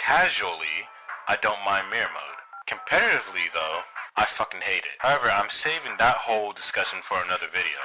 Casually, I don't mind mirror mode. Competitively though, I fucking hate it. However, I'm saving that whole discussion for another video.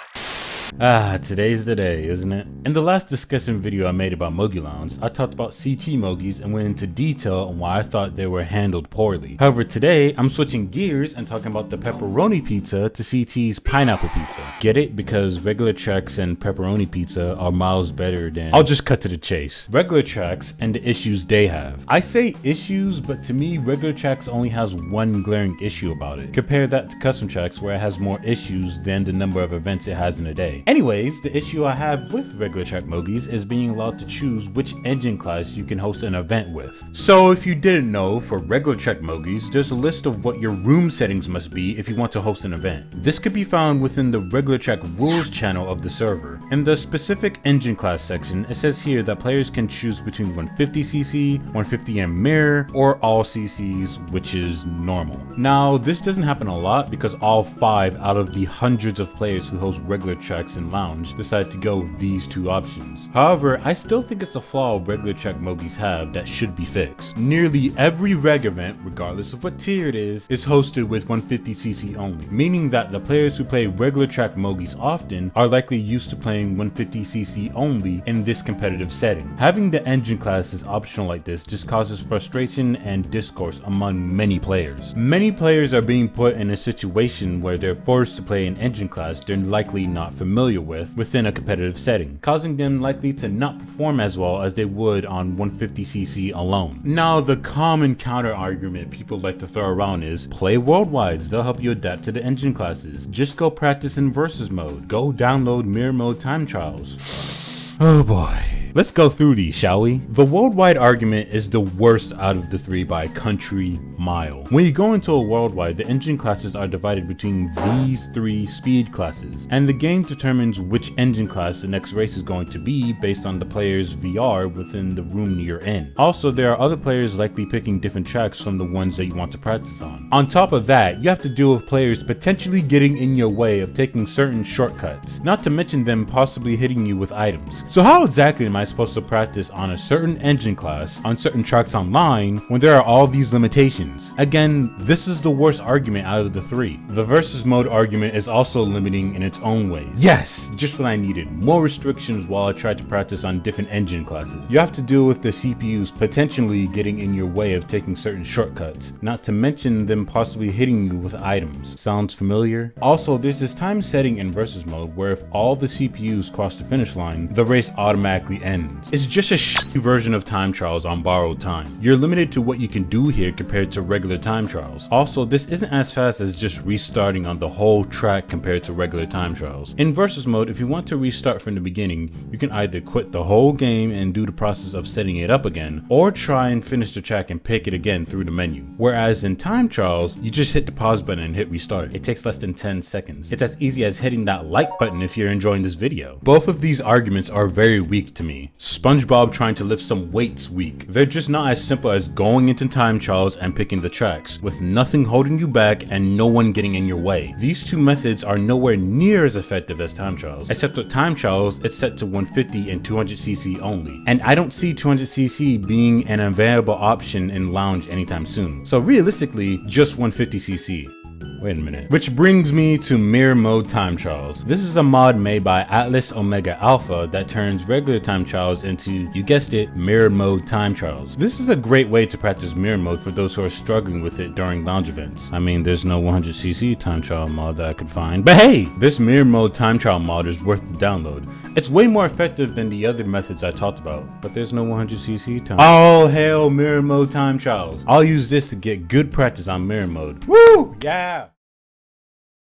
Today's the day, isn't it? In the last discussion video I made about Mogi Lounge, I talked about CT Mogis and went into detail on why I thought they were handled poorly. However, today I'm switching gears and talking about the pepperoni pizza to CT's pineapple pizza. Get it? Because regular Chex and pepperoni pizza are miles better than... I'll just cut to the chase. Regular Chex and the issues they have. I say issues, but to me, regular Chex only has one glaring issue about it. Compare that to custom Chex, where it has more issues than the number of events it has in a day. Anyways, the issue I have with regular Check Mogis is being allowed to choose which engine class you can host an event with. So if you didn't know, for regular Check Mogis, there's a list of what your room settings must be if you want to host an event. This could be found within the regular Check rules channel of the server. In the specific engine class section, it says here that players can choose between 150cc, 150M mirror, or all CCs, which is normal. Now, this doesn't happen a lot because all 5 out of the hundreds of players who host regular Checks and Lounge decide to go with these 2 options. However, I still think it's a flaw regular Check Mogis have that should be fixed. Nearly every reg event, regardless of what tier it is hosted with 150cc only, meaning that the players who play regular Check Mogis often are likely used to playing 150cc only in this competitive setting. Having the engine classes optional like this just causes frustration and discourse among many players. Many players are being put in a situation where they're forced to play an engine class they're likely not familiar with within a competitive setting, causing them likely to not perform as well as they would on 150cc alone. Now, the common counter argument people like to throw around is play worldwides, they'll help you adapt to the engine classes. Just go practice in versus mode, go download mirror mode time trials. Oh boy. Let's go through these, shall we? The worldwide argument is the worst out of the 3 by country mile. When you go into a worldwide, the engine classes are divided between these 3 speed classes, and the game determines which engine class the next race is going to be based on the player's VR within the room you're in. Also, there are other players likely picking different tracks from the ones that you want to practice on. On top of that, you have to deal with players potentially getting in your way of taking certain shortcuts, not to mention them possibly hitting you with items. So how exactly am I supposed to practice on a certain engine class on certain tracks online when there are all these limitations? Again, this is the worst argument out of the 3. The versus mode argument is also limiting in its own ways. Yes, just what I needed. More restrictions while I tried to practice on different engine classes. You have to deal with the CPUs potentially getting in your way of taking certain shortcuts, not to mention them possibly hitting you with items. Sounds familiar? Also, there's this time setting in versus mode where if all the CPUs cross the finish line, the race automatically ends. It's just a shitty version of time trials on borrowed time. You're limited to what you can do here compared to regular time trials. Also, this isn't as fast as just restarting on the whole track compared to regular time trials. In versus mode, if you want to restart from the beginning, you can either quit the whole game and do the process of setting it up again, or try and finish the track and pick it again through the menu. Whereas in time trials, you just hit the pause button and hit restart. It takes less than 10 seconds. It's as easy as hitting that like button if you're enjoying this video. Both of these arguments are very weak to me. SpongeBob trying to lift some weights weak. They're just not as simple as going into time trials and picking the tracks, with nothing holding you back and no one getting in your way. These 2 methods are nowhere near as effective as time trials, except with time trials, it's set to 150 and 200cc only. And I don't see 200cc being an available option in Lounge anytime soon. So realistically, just 150cc. Wait a minute. Which brings me to mirror mode time trials. This is a mod made by Atlas Omega Alpha that turns regular time trials into, you guessed it, mirror mode time trials. This is a great way to practice mirror mode for those who are struggling with it during lounge events. I mean, there's no 100cc time trial mod that I could find, but hey, this mirror mode time trial mod is worth the download. It's way more effective than the other methods I talked about, but there's no 100cc time. All hail mirror mode time trials. I'll use this to get good practice on mirror mode. Woo! Yeah!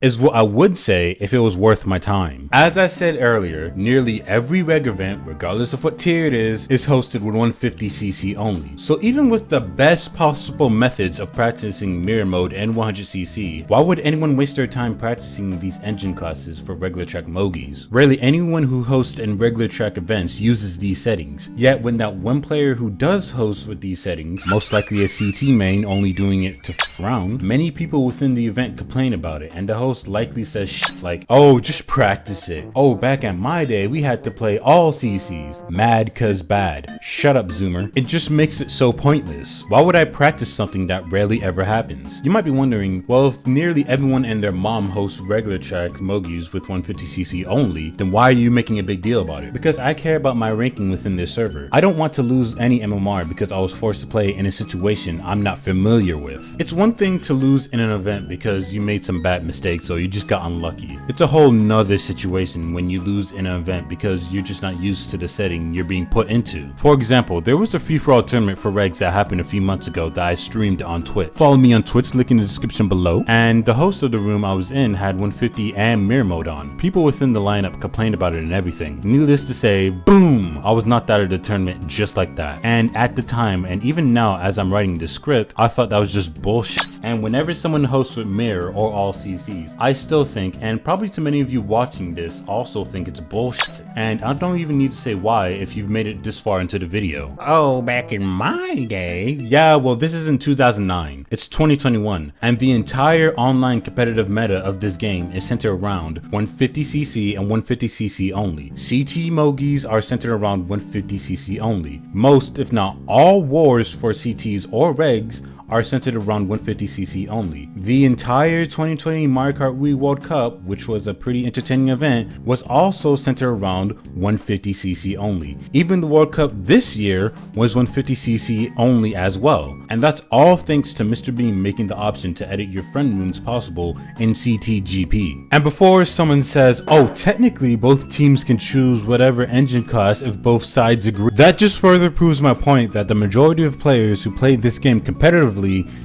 Is what I would say if it was worth my time. As I said earlier, nearly every reg event, regardless of what tier it is hosted with 150cc only. So even with the best possible methods of practicing mirror mode and 100cc, why would anyone waste their time practicing these engine classes for regular track Mogis? Rarely anyone who hosts in regular track events uses these settings. Yet when that one player who does host with these settings, most likely a CT main only doing it to f around, many people within the event complain about it, and the host host likely says shit like, oh, just practice it. Oh, back at my day, we had to play all CCs. Mad cause bad. Shut up, Zoomer. It just makes it so pointless. Why would I practice something that rarely ever happens? You might be wondering, well, if nearly everyone and their mom hosts regular track Mogis with 150cc only, then why are you making a big deal about it? Because I care about my ranking within this server. I don't want to lose any MMR because I was forced to play in a situation I'm not familiar with. It's one thing to lose in an event because you made some bad mistakes or you just got unlucky. It's a whole nother situation when you lose in an event because you're just not used to the setting you're being put into. For example, there was a free-for-all tournament for regs that happened a few months ago that I streamed on Twitch. Follow me on Twitch, link in the description below. And the host of the room I was in had 150 and mirror mode on. People within the lineup complained about it and everything. Needless to say, boom, I was knocked out of the tournament just like that. And at the time, and even now as I'm writing the script, I thought that was just bullshit. And whenever someone hosts with mirror or all CCs, I still think, and probably to many of you watching this also think, it's bullshit. And I don't even need to say why if you've made it this far into the video. Oh, back in my day. Yeah, well, this is in 2009. It's 2021, and the entire online competitive meta of this game is centered around 150cc and 150cc only. CT Mogis are centered around 150cc only. Most, if not all, wars for CTs or regs are centered around 150cc only. The entire 2020 Mario Kart Wii World Cup, which was a pretty entertaining event, was also centered around 150cc only. Even the World Cup this year was 150cc only as well. And that's all thanks to Mr. Beam making the option to edit your friend rooms possible in CTGP. And before someone says, oh, technically both teams can choose whatever engine class if both sides agree, that just further proves my point that the majority of players who play this game competitively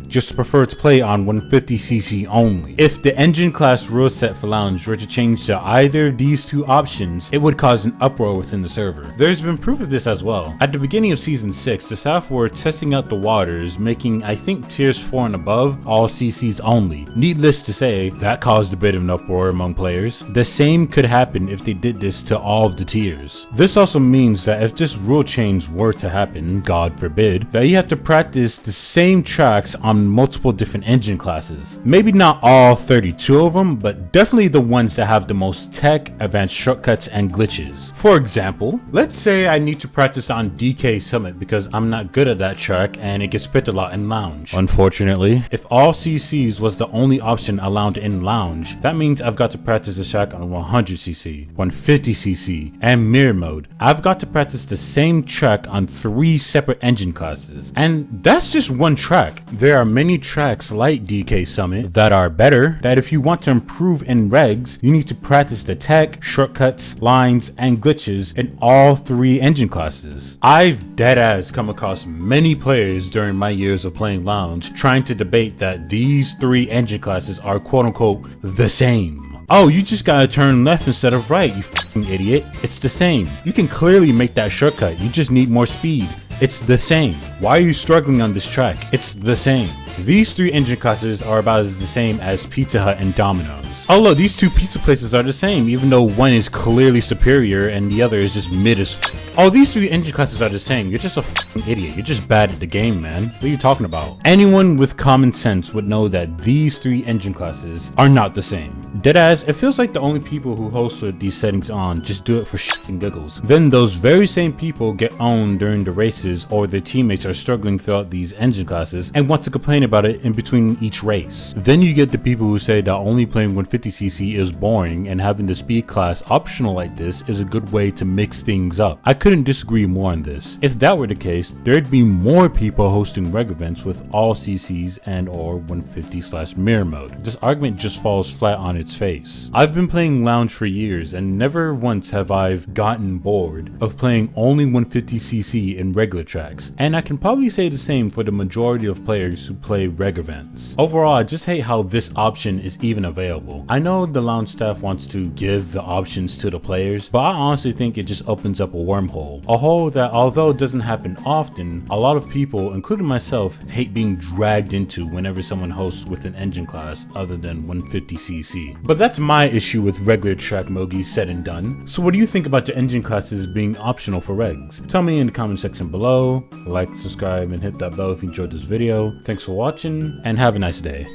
just prefer to play on 150cc only. If the engine class rule set for Lounge were to change to either of these two options, it would cause an uproar within the server. There's been proof of this as well. At the beginning of Season 6, the staff were testing out the waters, making I think tiers 4 and above all CCs only. Needless to say, that caused a bit of an uproar among players. The same could happen if they did this to all of the tiers. This also means that if this rule change were to happen, God forbid, that you have to practice the same tracks on multiple different engine classes. Maybe not all 32 of them, but definitely the ones that have the most tech, advanced shortcuts, and glitches. For example, let's say I need to practice on DK Summit because I'm not good at that track and it gets picked a lot in Lounge. Unfortunately, if all CCs was the only option allowed in Lounge, that means I've got to practice the track on 100cc, 150cc, and mirror mode. I've got to practice the same track on 3 separate engine classes. And that's just one track. There are many tracks like DK Summit that are better, that if you want to improve in regs, you need to practice the tech, shortcuts, lines, and glitches in all 3 engine classes. I've deadass come across many players during my years of playing Lounge trying to debate that these 3 engine classes are quote unquote the same. Oh, you just gotta turn left instead of right, you f***ing idiot. It's the same. You can clearly make that shortcut, you just need more speed. It's the same. Why are you struggling on this track? It's the same. These 3 engine classes are about as the same as Pizza Hut and Domino's. Oh look, these 2 pizza places are the same, even though one is clearly superior and the other is just mid as f***. Oh, these 3 engine classes are the same. You're just a f***ing idiot. You're just bad at the game, man. What are you talking about? Anyone with common sense would know that these 3 engine classes are not the same. Deadass, it feels like the only people who host with these settings on just do it for shit and giggles. Then those very same people get owned during the races or their teammates are struggling throughout these engine classes and want to complain about it in between each race. Then you get the people who say that only playing 150cc is boring and having the speed class optional like this is a good way to mix things up. I couldn't disagree more on this. If that were the case, there'd be more people hosting reg events with all CCs and or 150/mirror mode. This argument just falls flat on its face. I've been playing Lounge for years and never once have I gotten bored of playing only 150cc in regular tracks, and I can probably say the same for the majority of players who play reg events. Overall, I just hate how this option is even available. I know the Lounge staff wants to give the options to the players, but I honestly think it just opens up a wormhole. A hole that, although it doesn't happen often, a lot of people, including myself, hate being dragged into whenever someone hosts with an engine class other than 150cc. But that's my issue with regular track Mogi said and done. So what do you think about the engine classes being optional for regs? Tell me in the comment section below. Like, subscribe, and hit that bell if you enjoyed this video. Thanks for watching, and have a nice day.